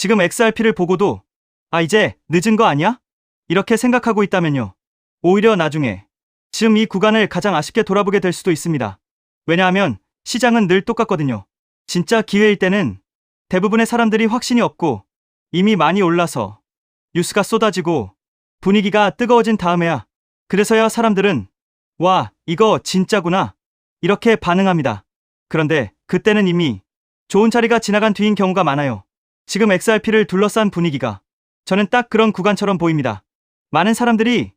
지금 XRP를 보고도 이제 늦은 거 아니야? 이렇게 생각하고 있다면요. 오히려 나중에 지금 이 구간을 가장 아쉽게 돌아보게 될 수도 있습니다. 왜냐하면 시장은 늘 똑같거든요. 진짜 기회일 때는 대부분의 사람들이 확신이 없고 이미 많이 올라서 뉴스가 쏟아지고 분위기가 뜨거워진 다음에야 그래서야 사람들은 와, 이거 진짜구나 이렇게 반응합니다. 그런데 그때는 이미 좋은 자리가 지나간 뒤인 경우가 많아요. 지금 XRP를 둘러싼 분위기가 저는 딱 그런 구간처럼 보입니다. 많은 사람들이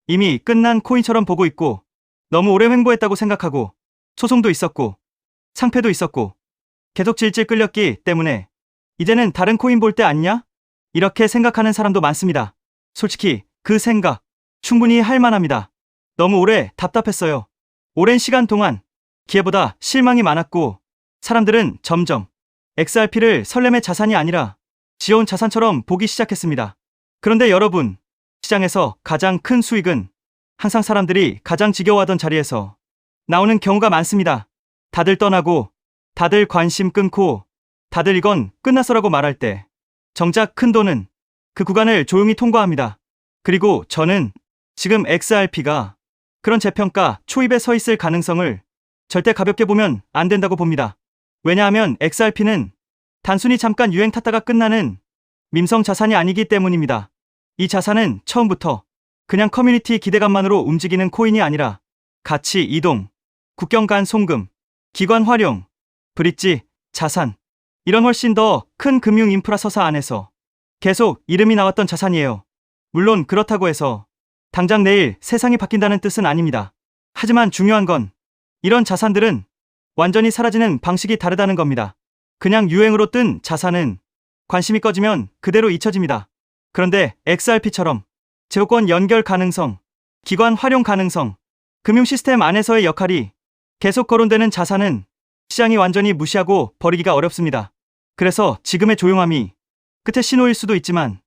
이미 끝난 코인처럼 보고 있고 너무 오래 횡보했다고 생각하고 소송도 있었고 상패도 있었고 계속 질질 끌렸기 때문에 이제는 다른 코인 볼 때 아니냐? 이렇게 생각하는 사람도 많습니다. 솔직히 그 생각 충분히 할 만합니다. 너무 오래 답답했어요. 오랜 시간 동안 기회보다 실망이 많았고 사람들은 점점 XRP를 설렘의 자산이 아니라 지어온 자산처럼 보기 시작했습니다. 그런데 여러분, 시장에서 가장 큰 수익은 항상 사람들이 가장 지겨워하던 자리에서 나오는 경우가 많습니다. 다들 떠나고 다들 관심 끊고 다들 이건 끝났어라고 말할 때 정작 큰 돈은 그 구간을 조용히 통과합니다. 그리고 저는 지금 XRP가 그런 재평가 초입에 서 있을 가능성을 절대 가볍게 보면 안 된다고 봅니다. 왜냐하면 XRP는 단순히 잠깐 유행 탔다가 끝나는 민성 자산이 아니기 때문입니다. 이 자산은 처음부터 그냥 커뮤니티 기대감만으로 움직이는 코인이 아니라 가치 이동, 국경 간 송금, 기관 활용, 브릿지, 자산 이런 훨씬 더 큰 금융 인프라 서사 안에서 계속 이름이 나왔던 자산이에요. 물론 그렇다고 해서 당장 내일 세상이 바뀐다는 뜻은 아닙니다. 하지만 중요한 건 이런 자산들은 완전히 사라지는 방식이 다르다는 겁니다. 그냥 유행으로 뜬 자산은 관심이 꺼지면 그대로 잊혀집니다. 그런데 XRP처럼 제휴권 연결 가능성, 기관 활용 가능성, 금융 시스템 안에서의 역할이 계속 거론되는 자산은 시장이 완전히 무시하고 버리기가 어렵습니다. 그래서 지금의 조용함이 끝의 신호일 수도 있지만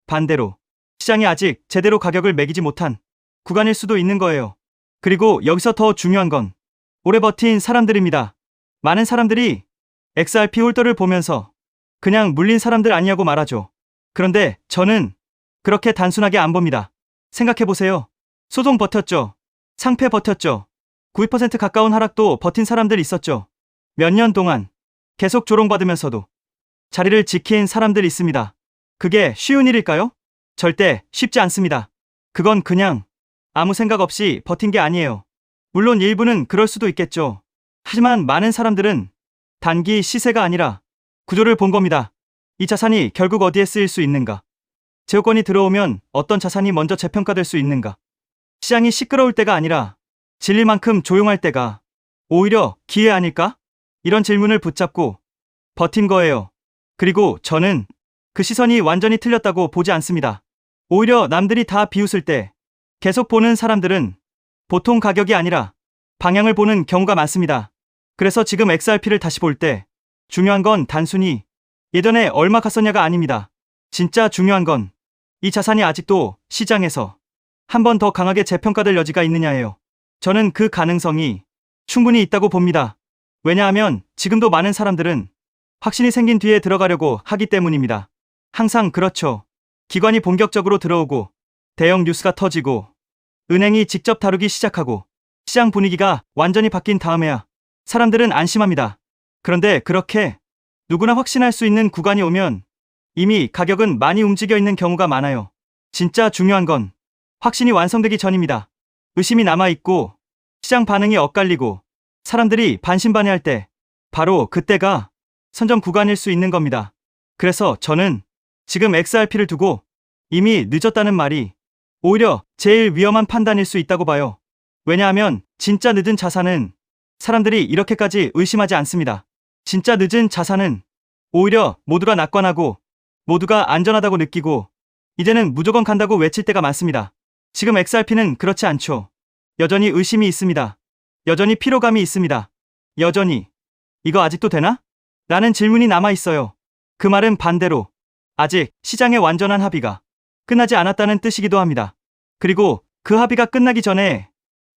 반대로 시장이 아직 제대로 가격을 매기지 못한 구간일 수도 있는 거예요. 그리고 여기서 더 중요한 건 오래 버틴 사람들입니다. 많은 사람들이 XRP 홀더를 보면서 그냥 물린 사람들 아니냐고 말하죠. 그런데 저는 그렇게 단순하게 안 봅니다. 생각해보세요. 소송 버텼죠. 상패 버텼죠. 92% 가까운 하락도 버틴 사람들 있었죠. 몇 년 동안 계속 조롱받으면서도 자리를 지킨 사람들 있습니다. 그게 쉬운 일일까요? 절대 쉽지 않습니다. 그건 그냥 아무 생각 없이 버틴 게 아니에요. 물론 일부는 그럴 수도 있겠죠. 하지만 많은 사람들은 단기 시세가 아니라 구조를 본 겁니다. 이 자산이 결국 어디에 쓰일 수 있는가? 제휴권이 들어오면 어떤 자산이 먼저 재평가될 수 있는가? 시장이 시끄러울 때가 아니라 질릴 만큼 조용할 때가 오히려 기회 아닐까? 이런 질문을 붙잡고 버틴 거예요. 그리고 저는 그 시선이 완전히 틀렸다고 보지 않습니다. 오히려 남들이 다 비웃을 때 계속 보는 사람들은 보통 가격이 아니라 방향을 보는 경우가 많습니다. 그래서 지금 XRP를 다시 볼 때 중요한 건 단순히 예전에 얼마 갔었냐가 아닙니다. 진짜 중요한 건 이 자산이 아직도 시장에서 한 번 더 강하게 재평가될 여지가 있느냐예요. 저는 그 가능성이 충분히 있다고 봅니다. 왜냐하면 지금도 많은 사람들은 확신이 생긴 뒤에 들어가려고 하기 때문입니다. 항상 그렇죠. 기관이 본격적으로 들어오고 대형 뉴스가 터지고 은행이 직접 다루기 시작하고 시장 분위기가 완전히 바뀐 다음에야 사람들은 안심합니다. 그런데 그렇게 누구나 확신할 수 있는 구간이 오면 이미 가격은 많이 움직여 있는 경우가 많아요. 진짜 중요한 건 확신이 완성되기 전입니다. 의심이 남아있고 시장 반응이 엇갈리고 사람들이 반신반의할 때 바로 그때가 선점 구간일 수 있는 겁니다. 그래서 저는 지금 XRP를 두고 이미 늦었다는 말이 오히려 제일 위험한 판단일 수 있다고 봐요. 왜냐하면 진짜 늦은 자산은 사람들이 이렇게까지 의심하지 않습니다. 진짜 늦은 자산은 오히려 모두가 낙관하고 모두가 안전하다고 느끼고 이제는 무조건 간다고 외칠 때가 많습니다. 지금 XRP는 그렇지 않죠. 여전히 의심이 있습니다. 여전히 피로감이 있습니다. 여전히 이거 아직도 되나? 라는 질문이 남아있어요. 그 말은 반대로 아직 시장의 완전한 합의가 끝나지 않았다는 뜻이기도 합니다. 그리고 그 합의가 끝나기 전에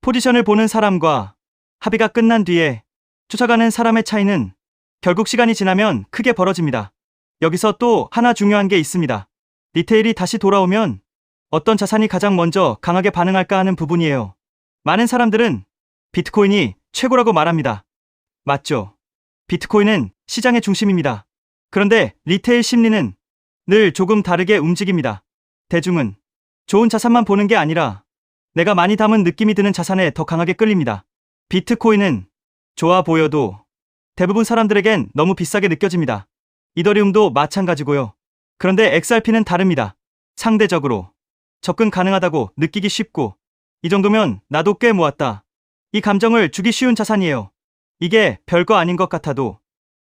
포지션을 보는 사람과 합의가 끝난 뒤에 쫓아가는 사람의 차이는 결국 시간이 지나면 크게 벌어집니다. 여기서 또 하나 중요한 게 있습니다. 리테일이 다시 돌아오면 어떤 자산이 가장 먼저 강하게 반응할까 하는 부분이에요. 많은 사람들은 비트코인이 최고라고 말합니다. 맞죠? 비트코인은 시장의 중심입니다. 그런데 리테일 심리는 늘 조금 다르게 움직입니다. 대중은 좋은 자산만 보는 게 아니라 내가 많이 담은 느낌이 드는 자산에 더 강하게 끌립니다. 비트코인은 좋아 보여도 대부분 사람들에겐 너무 비싸게 느껴집니다. 이더리움도 마찬가지고요. 그런데 XRP는 다릅니다. 상대적으로 접근 가능하다고 느끼기 쉽고 이 정도면 나도 꽤 모았다. 이 감정을 주기 쉬운 자산이에요. 이게 별거 아닌 것 같아도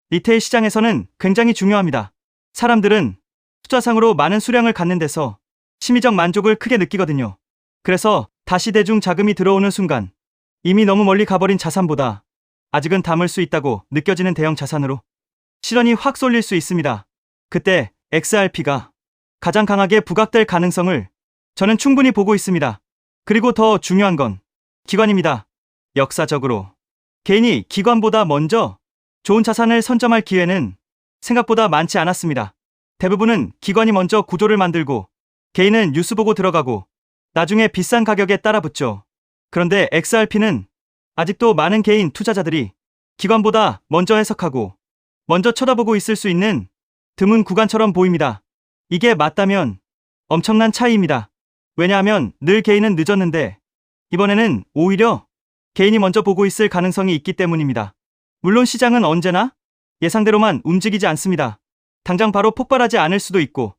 리테일 시장에서는 굉장히 중요합니다. 사람들은 숫자상으로 많은 수량을 갖는 데서 심리적 만족을 크게 느끼거든요. 그래서 다시 대중 자금이 들어오는 순간 이미 너무 멀리 가버린 자산보다 아직은 담을 수 있다고 느껴지는 대형 자산으로 시선이 확 쏠릴 수 있습니다. 그때 XRP가 가장 강하게 부각될 가능성을 저는 충분히 보고 있습니다. 그리고 더 중요한 건 기관입니다. 역사적으로 개인이 기관보다 먼저 좋은 자산을 선점할 기회는 생각보다 많지 않았습니다. 대부분은 기관이 먼저 구조를 만들고 개인은 뉴스 보고 들어가고 나중에 비싼 가격에 따라붙죠. 그런데 XRP는 아직도 많은 개인 투자자들이 기관보다 먼저 해석하고 먼저 쳐다보고 있을 수 있는 드문 구간처럼 보입니다. 이게 맞다면 엄청난 차이입니다. 왜냐하면 늘 개인은 늦었는데 이번에는 오히려 개인이 먼저 보고 있을 가능성이 있기 때문입니다. 물론 시장은 언제나 예상대로만 움직이지 않습니다. 당장 바로 폭발하지 않을 수도 있고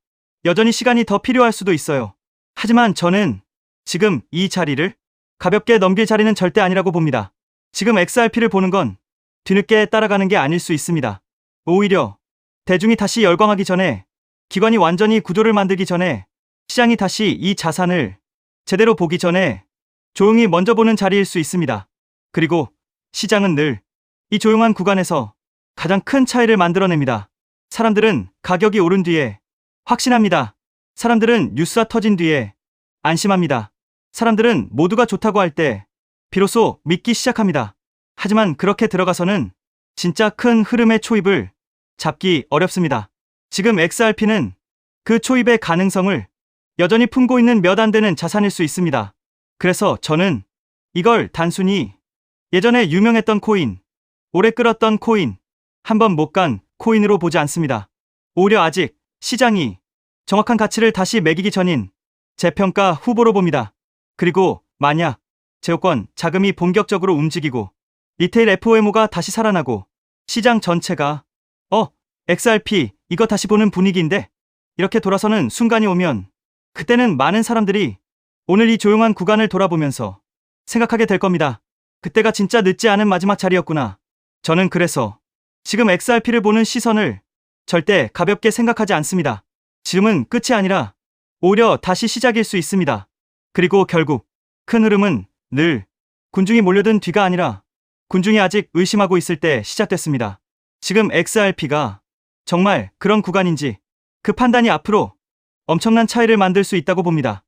여전히 시간이 더 필요할 수도 있어요. 하지만 저는 지금 이 자리를 가볍게 넘길 자리는 절대 아니라고 봅니다. 지금 XRP를 보는 건 뒤늦게 따라가는 게 아닐 수 있습니다. 오히려 대중이 다시 열광하기 전에, 기관이 완전히 구조를 만들기 전에, 시장이 다시 이 자산을 제대로 보기 전에 조용히 먼저 보는 자리일 수 있습니다. 그리고 시장은 늘 이 조용한 구간에서 가장 큰 차이를 만들어냅니다. 사람들은 가격이 오른 뒤에 확신합니다. 사람들은 뉴스가 터진 뒤에 안심합니다. 사람들은 모두가 좋다고 할 때 비로소 믿기 시작합니다. 하지만 그렇게 들어가서는 진짜 큰 흐름의 초입을 잡기 어렵습니다. 지금 XRP는 그 초입의 가능성을 여전히 품고 있는 몇 안 되는 자산일 수 있습니다. 그래서 저는 이걸 단순히 예전에 유명했던 코인, 오래 끌었던 코인, 한번 못 간 코인으로 보지 않습니다. 오히려 아직 시장이 정확한 가치를 다시 매기기 전인 재평가 후보로 봅니다. 그리고 만약 재호권 자금이 본격적으로 움직이고 리테일 FOMO가 다시 살아나고 시장 전체가 XRP 이거 다시 보는 분위기인데 이렇게 돌아서는 순간이 오면 그때는 많은 사람들이 오늘 이 조용한 구간을 돌아보면서 생각하게 될 겁니다. 그때가 진짜 늦지 않은 마지막 자리였구나. 저는 그래서 지금 XRP를 보는 시선을 절대 가볍게 생각하지 않습니다. 지금은 끝이 아니라 오히려 다시 시작일 수 있습니다. 그리고 결국 큰 흐름은 늘 군중이 몰려든 뒤가 아니라 군중이 아직 의심하고 있을 때 시작됐습니다. 지금 XRP가 정말 그런 구간인지 그 판단이 앞으로 엄청난 차이를 만들 수 있다고 봅니다.